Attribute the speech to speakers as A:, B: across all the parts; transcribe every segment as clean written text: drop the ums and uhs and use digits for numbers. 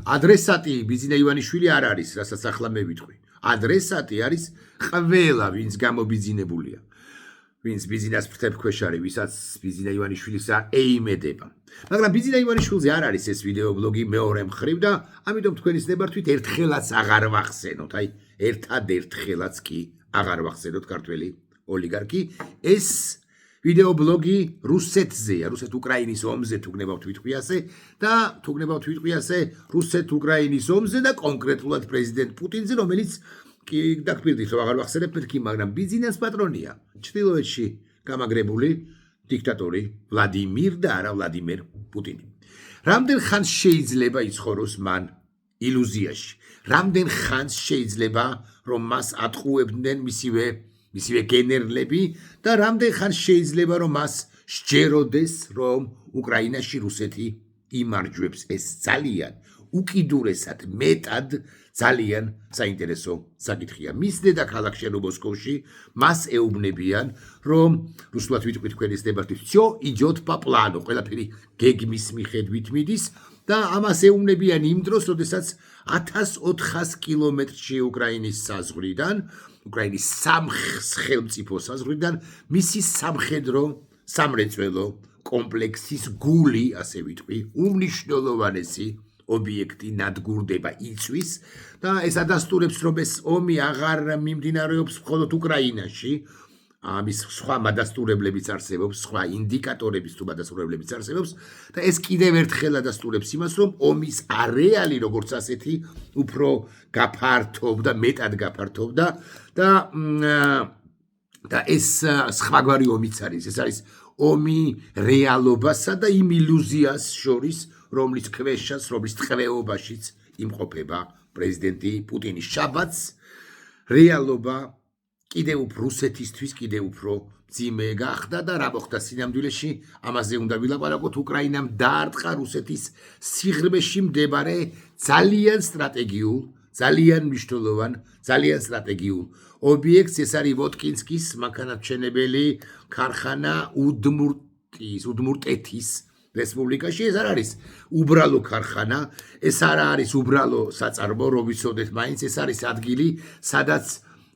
A: ადრესატი ბიზინა ივანიშვილი არ არის, რასაც ახლა მე ვიტყვი. ადრესატი არის ყველა, ვინც გამობიზინებულია. ვინც ბიზინას ფრთებქვეშ არის, ვისაც ბიზინა ივანიშვილის ეიმედება. მაგრამ ბიზინა ივანიშვილზე არ არის ეს ვიდეო ბლოგი მეორე მხრივ და ამიტომ თქვენის ნებართვით ერთხელაც აღარ ვახსენოთ. აი, ერთადერთხელაც კი აღარ ვახსენოთ ქართველი ოლიგარქი. ეს ვიდეო ბლოგი რუსეთზეა, რუსეთ-უკრაინის ომზე თუ გნებავთ ვიტყვი ასე და თუ გნებავთ ვიტყვი ასე რუსეთ-უკრაინის ომზე და კონკრეტულად პრეზიდენტ პუტინზე, რომელიც კი დაგფირდით რომ აღარ ვახსენებ მეთქი, მაგრამ ბიზინას პატრონია. ჩრდილოეთში გამაგრებული დიქტატორი ვლადიმირ და არა ვლადიმერ პუტინი. რამდენ ხანს შეიძლება იცხოვროს მან ილუზიაში? რამდენ ხანს შეიძლება რომ მას ატყუებდნენ მისივე გენერლები და რამდენ ხანს შეიძლება რომ მას სჯეროდეს რომ უკრაინაში რუსეთი იმარჯვებს? ეს ძალიან უკიდურესად მეტად ძალიან საინტერესო საკითხია. მის დედაქალაქ მოსკოვში მას ეუბნებიან, რომ რუსულად ვიტყვი თქვენის ნებართვით, всё идёт по плану, ყველაფერი გეგმის მიხედვით მიდის და ამას ეუბნებიან იმ დროს, როდესაც 1400 კილომეტრში უკრაინის საზღვრიდან, უკრაინის სახელმწიფო საზღვრიდან მისი სამხედრო სამრეწველო კომპლექსის გული, ასე ვიტყვი, უმნიშვნელოვანესი ობიექტი ნადგურდება იწვის და ეს ადასტურებს რომ ეს ომი აღარ მიმდინარეობს მხოლოდ უკრაინაში, ამის სხვა მადასტურებლებიც არსებობს, სხვა ინდიკატორების თუ მადასტურებლებიც არსებობს და ეს კიდევ ერთხელ ადასტურებს იმას, რომ ომის არეალი როგორც ასეთი უფრო გაფართოვდა, მეტად გაფართოვდა და ეს სხვაგვარი ომიც არის. ეს არის ომი რეალობასა და იმ ილუზიას შორის, რომლის ქვეშაც, რომლის ტყვეობაშიც იმყოფება პრეზიდენტი პუტინი. შაბათს რეალობა კიდევ უფრო რუსეთისთვის კიდევ უფრო მძიმე გახდა და რა მოხდა სინამდვილეში, ამაზე უნდა ვილაპარაკოთ. უკრაინამ დაარტყა რუსეთის სიღრმეში მდებარე ძალიან სტრატეგიულ, ძალიან მნიშვნელოვან, ძალიან სტრატეგიულ ობიექტს. ეს არის ვოტკინსკის მანქანათმშენებელი ქარხანა უდმურტეთის რესპუბლიკაში. ეს არ არის უბრალო ქარხანა, ეს არ არის უბრალო საწარმო, რომ ვიცოდეთ მაინც, ეს არის ადგილი, სადაც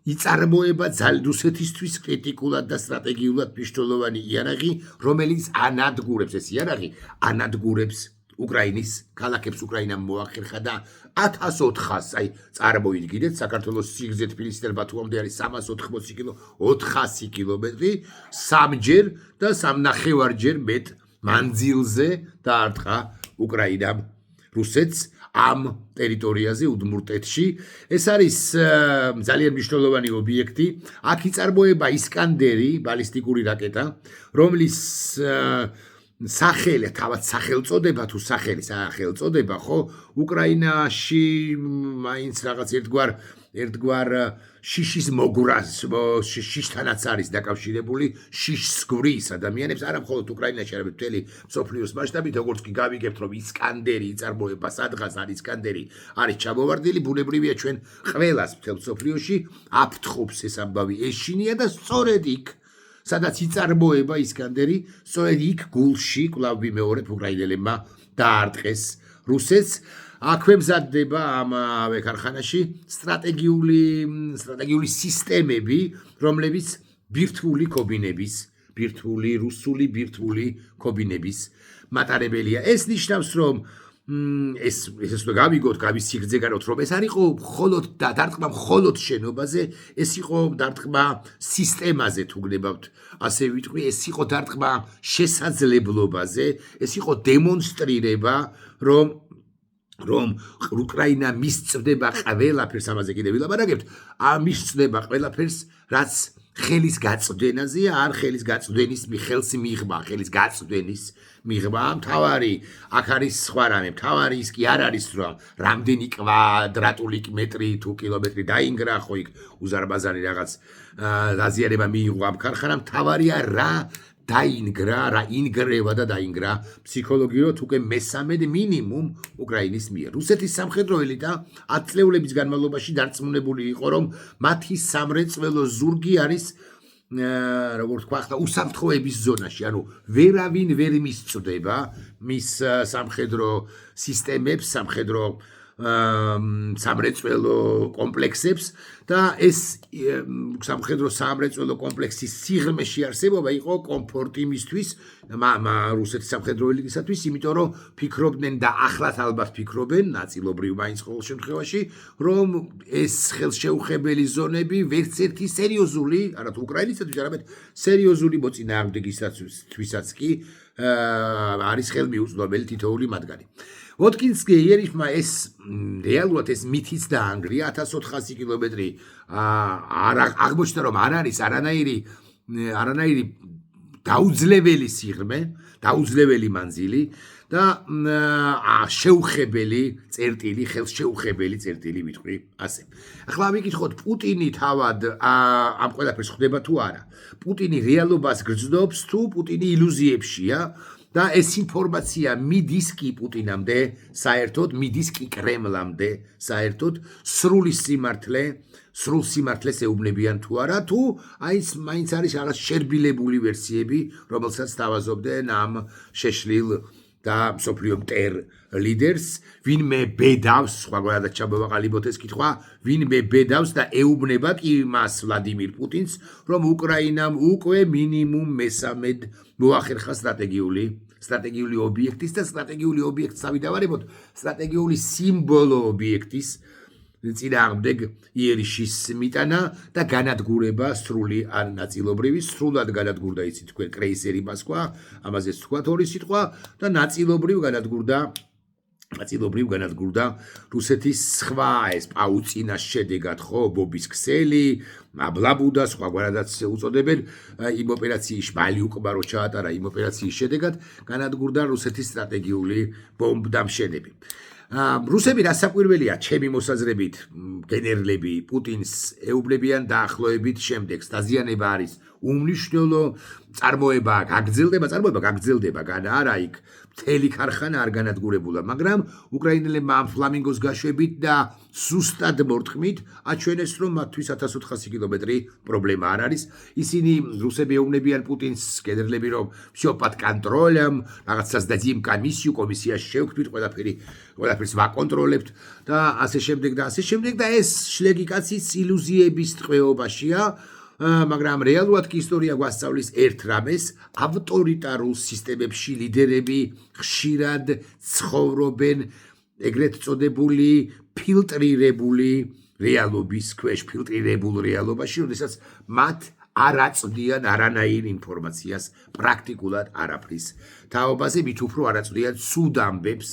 A: იწარმოება რუსეთისთვის კრიტიკულად და სტრატეგიულად მნიშვნელოვანი იარაღი, რომელიც ანადგურებს, ეს იარაღი ანადგურებს უკრაინის ქალაქებს. უკრაინამ მოახერხა და 1400, აი წარმოიდგინეთ, საქართველოს სიგრძე თბილისიდან ბათუმამდე არის 380 კილო, 400 კილომეტრი, სამჯერ და სამნახევარჯერ მეტ მანძილზე დაარტყა უკრაინამ რუსეთს ამ ტერიტორიაზე უდმურტეთში. ეს არის ძალიან მნიშვნელოვანი ობიექტი. აქ იწარმოება ისკანდერი ბალისტიკური რაკეტა, რომლის სახელი, თავად სახელწოდება თუ სახელწოდება, ხო, უკრაინაში მაინც რაღაც ერთგვარ შიშის მოგვრას, შიშთანაც არის დაკავშირებული, შიშს გვრის ადამიანებს, არა მხოლოდ უკრაინაში, არამედ მთელი მსოფლიოს მასშტაბით, როგორც კი გავიგებთ, რომ ისკანდერი იწარმოება სადღაც არის ისკანდერი, არის ჩამოვარდნილი, ბუნებრივია ჩვენ ყველას მთელ მსოფლიოში აფრთხობს ეს ამბავი ეშინია და სწორედ იქ, სადაც იწარმოება ისკანდერი, სწორედ იქ გულში კვლავ ვიმეორებ უკრაინელებმა დაარტყეს რუსეთს. აქვე მზადდება ამავე ქარხანაში სტრატეგიული სისტემები, რომლებიც რუსული ბირთვული ქობინების მატარებელია. ეს ნიშნავს, რომ ეს უნდა გავიგოთ, გავისიგრძეგაროთ, რომ ეს არ იყო მხოლოდ დარტყმა მხოლოდ შენობაზე, ეს იყო დარტყმა სისტემაზე თუ გნებავთ, ასე ვიტყვი, ეს იყო დარტყმა შესაძლებლობაზე, ეს იყო დემონსტრირება, რომ უკრაინა მისწვდება ყველაფერს, ამაზე კიდევ ვილაპარაკებთ, მისწვდება ყველაფერს, რაც ხელის გაწვდენაზეა, არ ხელის გაწვდენის ხელის გაწვდენის მიღმა. მთავარი აქ არის სხვა რამე, მთავარი ის კი არ არის, რომ რამდენი კვადრატული მეტრი თუ კილომეტრი დაინგრა, ხო იქ უზარმაზარი რაღაც დაზიანება მიიღო ამ ქარხანამ, მთავარია რა დაინგრა, რა ინგრევა და დაინგრა ფსიქოლოგიურად უკვე მესამედ მინიმუმ უკრაინის მიერ. რუსეთის სამხედრო ელიტა 10 წლების განმავლობაში დარწმუნებული იყო, რომ მათი სამრეწველო ზურგი არის როგორც თქვა, ახლა უსაფრთხოების ზონაში, ანუ ვერავინ ვერ მისწვდება მის სამხედრო სისტემებს, სამხედრო სამრეწველო კომპლექსებს და ეს სამხედრო სამრეწველო კომპლექსის სიღრმეში არსებობა იყო კომფორტი მისთვის რუსეთის სამხედრო ელიტისათვის, იმიტომ რომ ფიქრობდნენ და ახლაც ალბათ ფიქრობენ, ნაწილობრივ მაინც ყოველ შემთხვევაში, რომ ეს ხელშეუხებელი ზონები ვერც ერთი სერიოზული, არათუ უკრაინისათვის, არამედ სერიოზული მოწინააღმდეგისთვისაც კი არის ხელმიუწვდომელი თითოეული მათგანი. ვოტკინსკი იერიშმა ეს რეალურად ეს მითიც დაანგრია 1400 კილომეტრი აღმოჩნდა რომ არ არის არანაირი დაუძლეველი სიღრმე, დაუძლეველი მანძილი და შეუხებელი წერტილი, ხელშეუხებელი წერტილი ვიტყვი ასე. ახლა ვიკითხოთ პუტინი თავად ამ ყველაფერს ხვდება თუ არა. პუტინი რეალობას გრძნობს თუ პუტინი ილუზიებშია და ეს ინფორმაცია მიდის კი პუტინამდე, საერთოდ მიდის კი კრემლამდე, საერთოდ სრულ სიმართლეს ეუბნებიან თუ არა, თუ მაინც არის რაღაც შერბილებული ვერსიები, რომელსაც თავაზობდნენ ამ შეშლილ და მსოფლიო მტერ ლიდერს, ვინმე ბედავს, სხვაგვარად ჩამოვაყალიბოთ ეს კითხვა, ვინმე ბედავს და ეუბნება კი მას ვლადიმირ პუტინს, რომ უკრაინამ უკვე მინიმუმ მესამედ მოახერხა სტრატეგიული ობიექტის და სტრატეგიული ობიექტს ავიდავარებოთ, სტრატეგიული სიმბოლო ობიექტის წინააღმდეგ იერიშის მიტანა და განადგურება სრული ან ნაწილობრივი, სრულად განადგურდა იცი თქვენ კრეისერი მოსკვა, ამაზეც თქვათ ორი სიტყვა და ნაწილობრივ განადგურდა რუსეთის სხვა ეს პაუწინას შედეგად ხო, ბობის ქსელი, აბლაბუდა, სხვაგვარადაც უწოდებენ იმ ოპერაციის ვალიუკმა რო ჩაატარა იმ ოპერაციის შედეგად განადგურდა რუსეთის სტრატეგიული ბომბდამშენები. რუსები რასაკვირველია ჩემი მოსაზრებით გენერლები პუტინს ეუბნებიან დაახლოებით შემდეგს დაზიანება არის უმნიშვნელო წარმოება გაგრძელდება განა არა იქ მთელი ქარხანა არ განადგურებულა მაგრამ უკრაინელებმა ამ ფლამინგოს გაშვებით და სუსტად მორთქმით აჩვენეს რომ მათთვის 1400 კილომეტრი პრობლემა არ არის ისინი რუსები ეუბნებიან პუტინს გენერლები რომ всё под контролем რაღაცას დადიმ კომისიაში შევქმნით ყველაფერს ვაკონტროლებთ და ასე შემდეგ და ეს შლეგი კაცის ილუზიების ტყვეობაშია მაგრამ რეალურად კი ისტორია გვასწავლის ერთ რამეს ავტორიტარულ სისტემებში ლიდერები ხშირად ცხოვრობენ ეგრეთ წოდებული ფილტრირებული რეალობის ქვეშ ფილტრირებულ რეალობაში როდესაც მათ არ აწვდიან არანაირ ინფორმაციას პრაქტიკულად არაფრის თაობაზე მით უფრო არ აწვდიან ცუდ ამბებს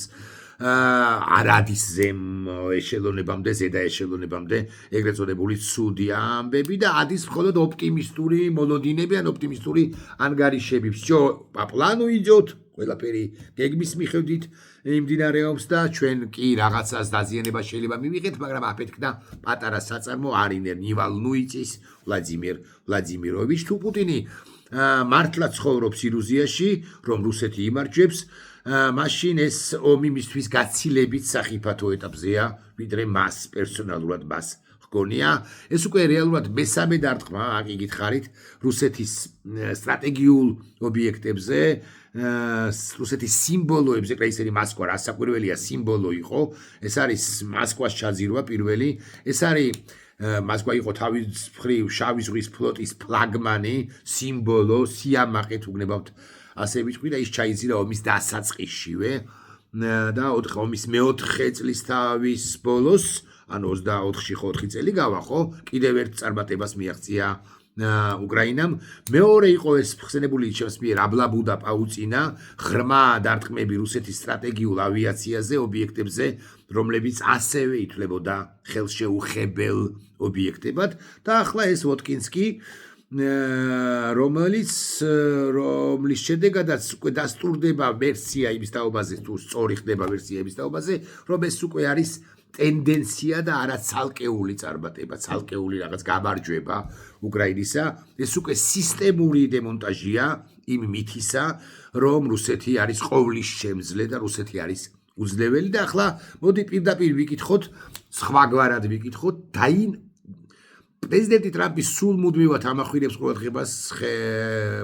A: არადის ზემ ეშელონებამდე, ზედა ეშელონებამდე ეგრეთ წოდებული ცუდი ამბები და ადის მხოლოდ ოპტიმისტური მოლოდინები ან ოპტიმისტური ანგარიშები. Всё по плану идёт, ყველაფერი გეგმის მიხედვით იმდინარეობს და ჩვენ კი რაღაცას დაზიანება შეიძლება მივიღეთ, მაგრამ აფეთქდა პატარა საწარმო არინერ ნივალნუიცის ვლადიმიროვიჩ თუ პუტინი მართლა ცხოვრობს ილუზიაში, რომ რუსეთი იმარჯვებს მაშინ ეს ომი მისთვის გაცილებით სახიფათო ეტაპზეა, ვიდრე მას პერსონალურად მას ჰგონია. ეს უკვე რეალურად მესამე დარტყმა, აქ გითხარით, რუსეთის სტრატეგიულ ობიექტებზე, რუსეთის სიმბოლოებზე, კრეისერი მოსკვა რასაკვირველია სიმბოლო იყო, ეს არის მოსკვას ჩაძირვა პირველი, ეს არის მოსკვა იყო თავის მხრივ შავი ზღვის ფლოტის ფლაგმანი, სიმბოლო, სიამაყით უგნებავთ ასე ვიტყვი და ის ჩაიძირა ომის დასაწყისშივე და ომის მეოთხე წლისთავის ბოლოს, ანუ 24-ში 4 წელი გავა, ხო? კიდევ ერთ წარმატებას მიაღწია უკრაინამ. მეორე იყო ეს ხსენებული ჩემს მიერ აბლაბუდა პაუწინა, ღრმა დარტყმები რუსეთის სტრატეგიულ ავიაციაზე, ობიექტებზე, რომლებიც ასევე ითვლებოდა ხელშეუხებელ ობიექტებად და ახლა ეს ვოტკინსკი რომლის შედეგადაც უკვე დასტურდება ვერსია იმის თაობაზე თუ სწორი ხდება ვერსია იმის თაობაზე რომ ეს უკვე არის ტენდენცია და არა ცალკეული წარმატება ცალკეული რაღაც გამარჯვება უკრაინისა ეს უკვე სისტემური დემონტაჟია იმ მითისა რომ რუსეთი არის ყოვლის შემძლე და რუსეთი არის უძლეველი და ახლა მოდი პირდაპირ ვიკითხოთ სხვაგვარად ვიკითხოთ პრეზიდენტი ტრამპი სულ მუდმივად ამახვილებს ყურადღებას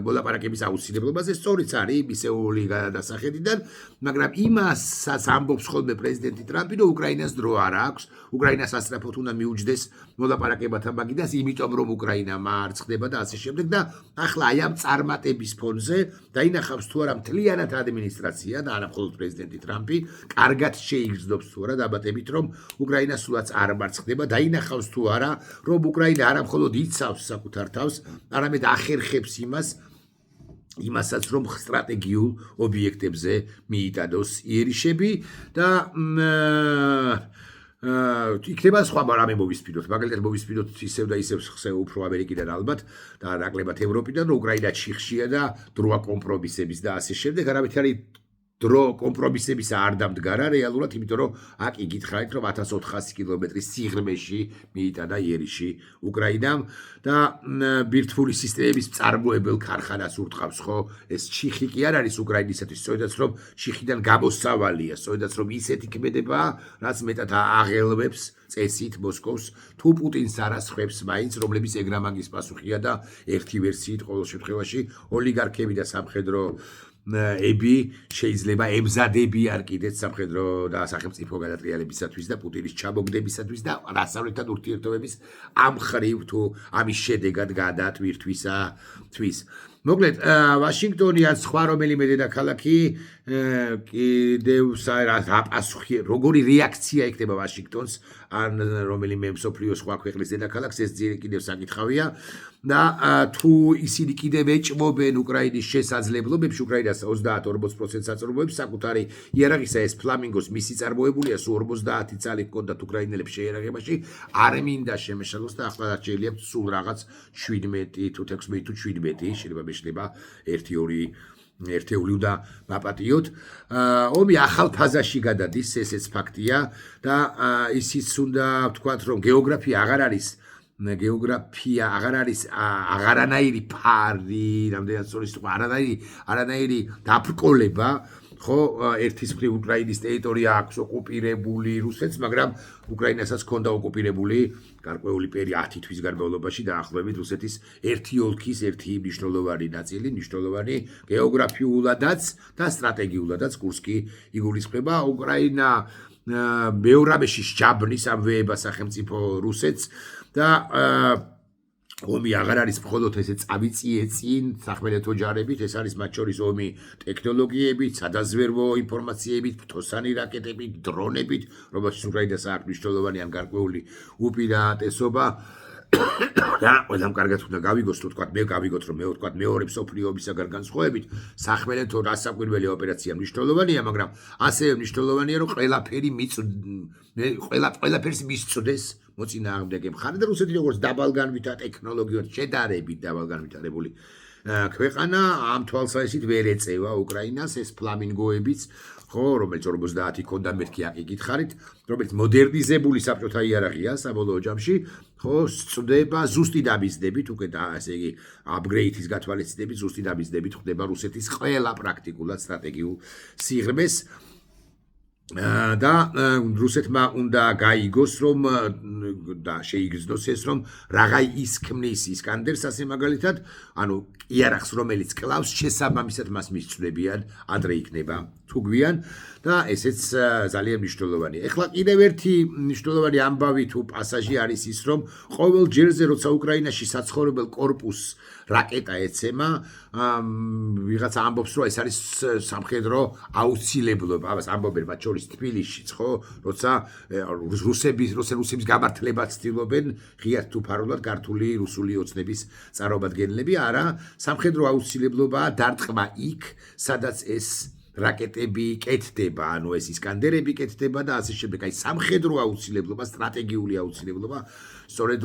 A: მოლაპარაკების აუცილებლობაზე, სწორიც არის მისეული გადასახედიდან, მაგრამ იმასაც ამბობს ხოლმე პრეზიდენტი ტრამპი, რომ უკრაინას დრო არ აქვს, უკრაინას ასწრაფოდ უნდა მიუჯდეს მოლაპარაკებათა მაგიდას, იმიტომ რომ უკრაინა მარცხდება და ასე შემდეგ და ახლა აი ამ წარმატების ფონზე დაინახავს თუ არა მთლიანად ადმინისტრაცია და არა მხოლოდ პრეზიდენტი ტრამპი, კარგად შეიგრძნობს თუ არა დაბატებით, რომ უკრაინა სულაც არ მარცხდება, დაინახავს თუ არა, რომ უკრაინა არა მხოლოდ იცავს საკუთარ თავს, არამედ ახერხებს იმასაც, რომ სტრატეგიულ ობიექტებზე მიიტანოს იერიშები და იქნება სხვა რამე მოვისპიროთ, მაგალითად მოვისპიროთ ისევ და ისევ უფრო ამერიკიდან ალბათ და ნაკლებად ევროპიდან, რომ უკრაინა ჩიხშია და დროა კომპრომისების და ასე შემდეგ, არამედ არის დრო კომპრომისების არ დამდგარა რეალურად, იმიტომ რომ აქ იგითხარით, რომ 1400 კილომეტრის სიღრმეში მიიტანა იერიში უკრაინამ და ბირთვული სისტემების მწარმოებელ ქარხანას ურტყავს, ხო? ეს ჩიხი კი არ არის უკრაინისათვის, სწორედაც რომ ჩიხიდან გამოსავალია, სწორედაც რომ ისეთი ქმედება, რაც მეტად აღელვებს წესით მოსკოვს, თუ პუტინს არ ასხვებს მაინც, რომლების ეგრამანგის პასუხია და ერთი ვერსიით ყოველ შემთხვევაში ოლიგარქები და სამხედრო ები შეიძლება ემზადებიან კიდეც სამხედრო და სახელმწიფო გადატრიალებისათვის და პუტინის ჩამოგდებისათვის და დასავლეთთან ურთიერთობების ამ ხრივ თუ ამის შედეგად გადატვირთვისათვის. მოკლედ, ვაშინგტონი ან სხვა რომელიმე დედაქალაქი კიდევ აპასუხი, როგორი რეაქცია იქნება ვაშინგტონს ან რომელიმე მსოფლიოს სხვა ქვეყნის დედაქალაქს, ეს კიდევ საკითხავია და თუ ისინი კიდევ ეჭმობენ უკრაინის შესაძლებლობებში, უკრაინას 30-40% აწარმოებს საკუთარი იარაღისა, ეს ფლამინგოს მისი წარმოებულია, სულ 50 წალი ჰქონდათ უკრაინელებს შეიარაღებაში, არ მინდა შემეშალოს და ახლა შეიძლება სულ რაღაც 17 თუ 16 თუ 17 შეიძლება ერთეული უნდა მაპატიოთ. ომი ახალ ფაზაში გადადის, ესეც ფაქტია და ისიც უნდა ვთქვათ, რომ გეოგრაფია აღარ არის აღარანაირი ფარი, რამდენად სწორი სიტყვა, არანაირი დაბრკოლება, ხო, ერთის მხრივ უკრაინის ტერიტორია აქვს ოკუპირებული რუსეთს, მაგრამ უკრაინასაც ჰქონდა ოკუპირებული გარკვეული 10 თვის განმავლობაში დაახლოებით რუსეთის ერთი ოლქის ერთი მნიშვნელოვანი ნაწილი, მნიშვნელოვანი გეოგრაფიულადაც და სტრატეგიულადაც კურსკი იგულისხმება. უკრაინა მეორე რამეში სჯაბნის ამვეება სახელმწიფო რუსეთს და ომი აღარ არის მხოლოდ ესე წავიწიე წინ სახმელეთო ჯარებით, ეს არის მათ შორის ომი ტექნოლოგიებით, სადაზვერვო ინფორმაციებით, ფთოსანი რაკეტებით, დრონებით, რომელშიც უკრაინას აქვს მნიშვნელოვანი ან გარკვეული უპირატესობა და ყველამ კარგად უნდა გავიგოს, თუ თქვათ მე გავიგოთ, რომ მეორე მსოფლიო ომისაგან განსხვავებით, სახმელეთო რასაკვირველი ოპერაცია მნიშვნელოვანია, მაგრამ ასევე მნიშვნელოვანია, რომ ყველაფერს მისწვდეს მოწინააღმდეგე მხარე და რუსეთი როგორც დაბალგანვითა ტექნოლოგიურად შედარებით დაბალგანვითარებული ქვეყანა ამ თვალსაზრისით ვერ ეწევა უკრაინას ეს ფლამინგოებიც, ხო, რომელიც 50 ქონდა მეთქი აქ იგითხარით, რომელიც მოდერნიზებული საბჭოთა იარაღია საბოლოო ჯამში, ხო, სწდება ზუსტი დამიზნებით, უკვე და ესე იგი აპგრეიდის გათვალისწინებით ზუსტი დამიზნებით ხდება რუსეთის ყველა პრაქტიკულად სტრატეგიულ სიღრმეს და რუსეთმა უნდა გაიგოს, რომ და შეიგრძნოს ეს, რომ რაღაი ის ქმნის ისკანდერს, ასე მაგალითად, ანუ იარაღს, რომელიც კლავს, შესაბამისად მას მისწვდებიან, ადრე იქნება თუ გვიან და ესეც ძალიან მნიშვნელოვანია. ეხლა კიდევ ერთი მნიშვნელოვანი ამბავი თუ პასაჟი არის ის, რომ ყოველ ჯერზე, როცა უკრაინაში საცხოვრებელ კორპუსს რაკეტა ეცემა, ვიღაცა ამბობს, რომ ეს არის სამხედრო აუცილებლობა, ამას ამბობენ მათ შორის თბილისშიც, ხო, როცა რუსების გამართლება ცდილობენ ღიად თუ ფარულად ქართული რუსული ოცნების წარმომადგენლები, არა, სამხედრო აუცილებლობაა დარტყმა იქ, სადაც ეს რაკეტები კეთდება, ანუ ეს ისკანდერები კეთდება და ასე შემდეგ. აი სამხედრო აუცილებლობა, სტრატეგიული აუცილებლობა, სწორედ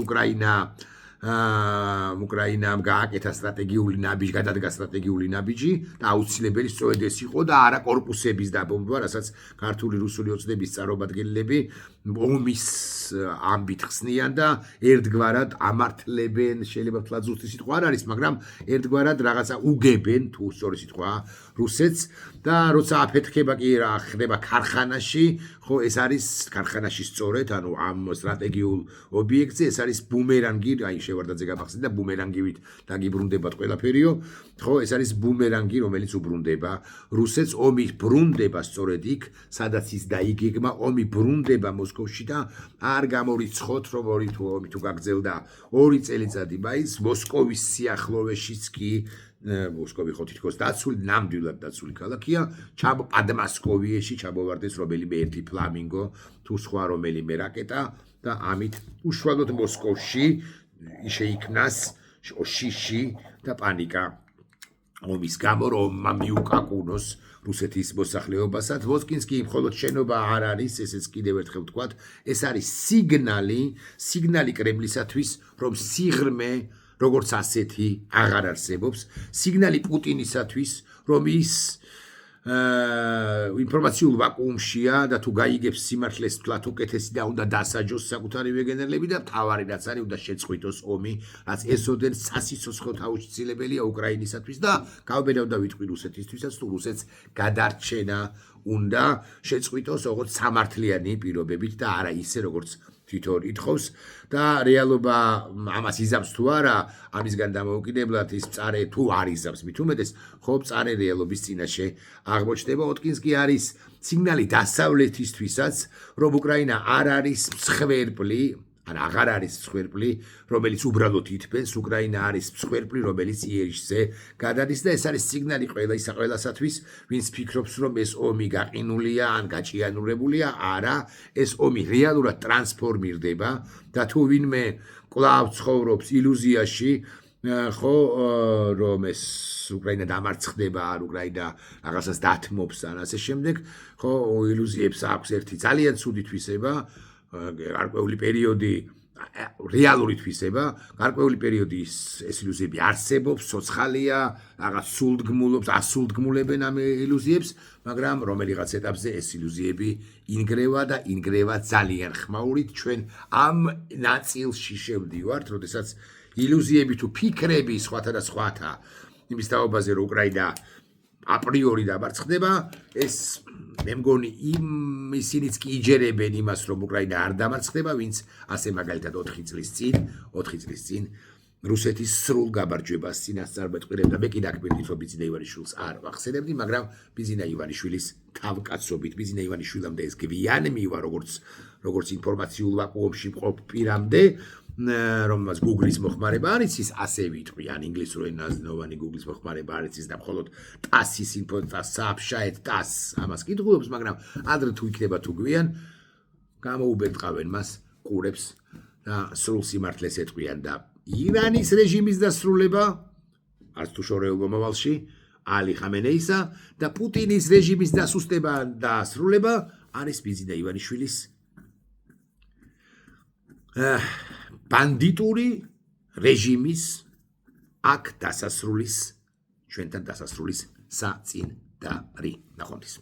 A: უკრაინამ გააკეთა სტრატეგიული ნაბიჯი, გადადგა სტრატეგიული ნაბიჯი და აუცილებელი სწორედ ეს იყო და არა კორპუსების დაბომბვა, რასაც ქართული რუსული ოცნების წარმომადგენლები ომის ამბით ხსნიან და ერთგვარად ამართლებენ, შეიძლება თქვა ზუსტი სიტყვა არ არის, მაგრამ ერთგვარად რაღაცა უგებენ, თუ სწორი სიტყვაა, რუსეთს და როცა აფეთქება კი რა ხდება ქარხანაში, ხო ეს არის ქარხანაში სწორედ, ანუ ამ სტრატეგიულ ობიექტზე ეს არის ბუმერანგი, აი შევარდაძე გამახსენდა ბუმერანგივით დაგიბრუნდებათ ყველაფერიო, ხო ეს არის ბუმერანგი, რომელიც უბრუნდება რუსეთს, ომი ბრუნდება სწორედ იქ, სადაც ის დაიგეგმა, ომი ბრუნდება მოსკოვში და არ გამორიცხოთ, რომ ომი თუ გაგრძელდა 2 წელიწადი მაინც მოსკოვის სიახლოვეშიც კი მოსკოვი ხო თითქოს დაცული, ნამდვილად დაცული ქალაქია, პადმასკოვიეში ჩამოვარდეს რომელიმე ერთი ფლამინგო თუ სხვა რომელიმე რაკეტა და ამით უშუალოდ მოსკოვში შეიქმნას შიში და პანიკა ომის გამო რომ მიუკაკუნოს რუსეთის მოსახლეობასაც. ვოსკინსკი მხოლოდ შენობა არ არის, ესეც კიდევ ერთხელ ვთქვათ, ეს არის სიგნალი კრემლისათვის, რომ სიღრმე როგორც ასეთი აღარ არსებობს, სიგნალი პუტინისათვის, რომ ის ინფორმაციულ ვაკუუმშია და თუ გაიგებს სიმართლეს თქვათ უკეთესი და უნდა დასაჯოს საკუთარივე გენერლები და მთავარი რაც არის უნდა შეწყვიტოს ომი, რაც ესოდენ სასიცოცხლო თავშეცილებელია უკრაინისათვის და გავბედავდა ვიტყვი რუსეთისთვისაც თუ რუსეთს გადარჩენა უნდა შეწყვიტოს როგორც სამართლიანი პირობებით და არა ისე როგორც თვითონ ითხოვს და რეალობა ამას იზამს თუ არა, ამისგან დამოუკიდებლად ის მწარე თუ არ იზამს, მით უმეტეს ხო მწარე რეალობის წინაშე აღმოჩნდება. ოტკინსკი არის სიგნალი დასავლეთისთვისაც, რომ უკრაინა არ არის მსხვერპლი, ან აღარ არის მსხვერპლი, რომელიც უბრალოდ ითბენს, უკრაინა არის მსხვერპლი, რომელიც იერიშზე გადადის და ეს არის სიგნალი ყველასათვის, ვინც ფიქრობს, რომ ეს ომი გაყინულია ან გაჭიანურებულია, არა, ეს ომი რეალურად ტრანსფორმირდება და თუ ვინმე კვლავ ცხოვრობს ილუზიაში, ხო, რომ ეს უკრაინა დამარცხდება, ან უკრაინა რაღაცას დათმობს ან ასე შემდეგ, ხო, ილუზიებს აქვს ერთი ძალიან ცუდი თვისება, გარკვეული პერიოდი რეალური თვისება, გარკვეული პერიოდი ეს ილუზიები არსებობს, სოცხალია, რაღაც სულდგმულობს, ასულდგმულებენ ამ ილუზიებს, მაგრამ რომელიღაც ეტაპზე ეს ილუზიები ინგრევა და ინგრევა ძალიან ხმაურით. ჩვენ ამ ნაწილში შევდივართ, როდესაც ილუზიები თუ ფიქრები სხვათა იმის თაობაზე, რომ უკრაინა აპრიორი დამარცხდება, ეს მე მგონი ისინიც კი იჯერებენ იმას, რომ უკრაინა არ დამარცხდება, ვინც ასე მაგალითად 4 წლის წინ რუსეთის სრულ გაბარჯვებას წინასწარმეტყველებდა. მე კი დაგბირდით, რომ ბიძინა ივანიშვილს არ ვახსენებდი, მაგრამ ბიძინა ივანიშვილის თავკაცობით, ბიძინა ივანიშვილამდე ეს გვიანი მივა, როგორც ინფორმაციულ ვაკუუმში მყოფ პირამდე, რომელსაც Google-ის მოხმარება არ იცის, ასე ვიტყვი, ან ინგლისურ ენაზნოვანი Google-ის მოხმარება არ იცის და მხოლოდ TASS-ის საფშაეთ TASS ამას კითხულობს, მაგრამ ადრე თუ იქნება თუ გვიან, გამოუბედყავენ მას ყურებს და სრულ სიმართლეს ეტყვიან და ირანის რეჟიმის დასრულება, არც თუ შორეულო მომავალში, ალი ხამენეისა და პუტინის რეჟიმის დასუსტება და დასრულება არის ბიძინა ივანიშვილის ბანდიტური რეჟიმის აქ დასასრულის ჩვენთან დასასრულის საწინდარი. ნახვამდის.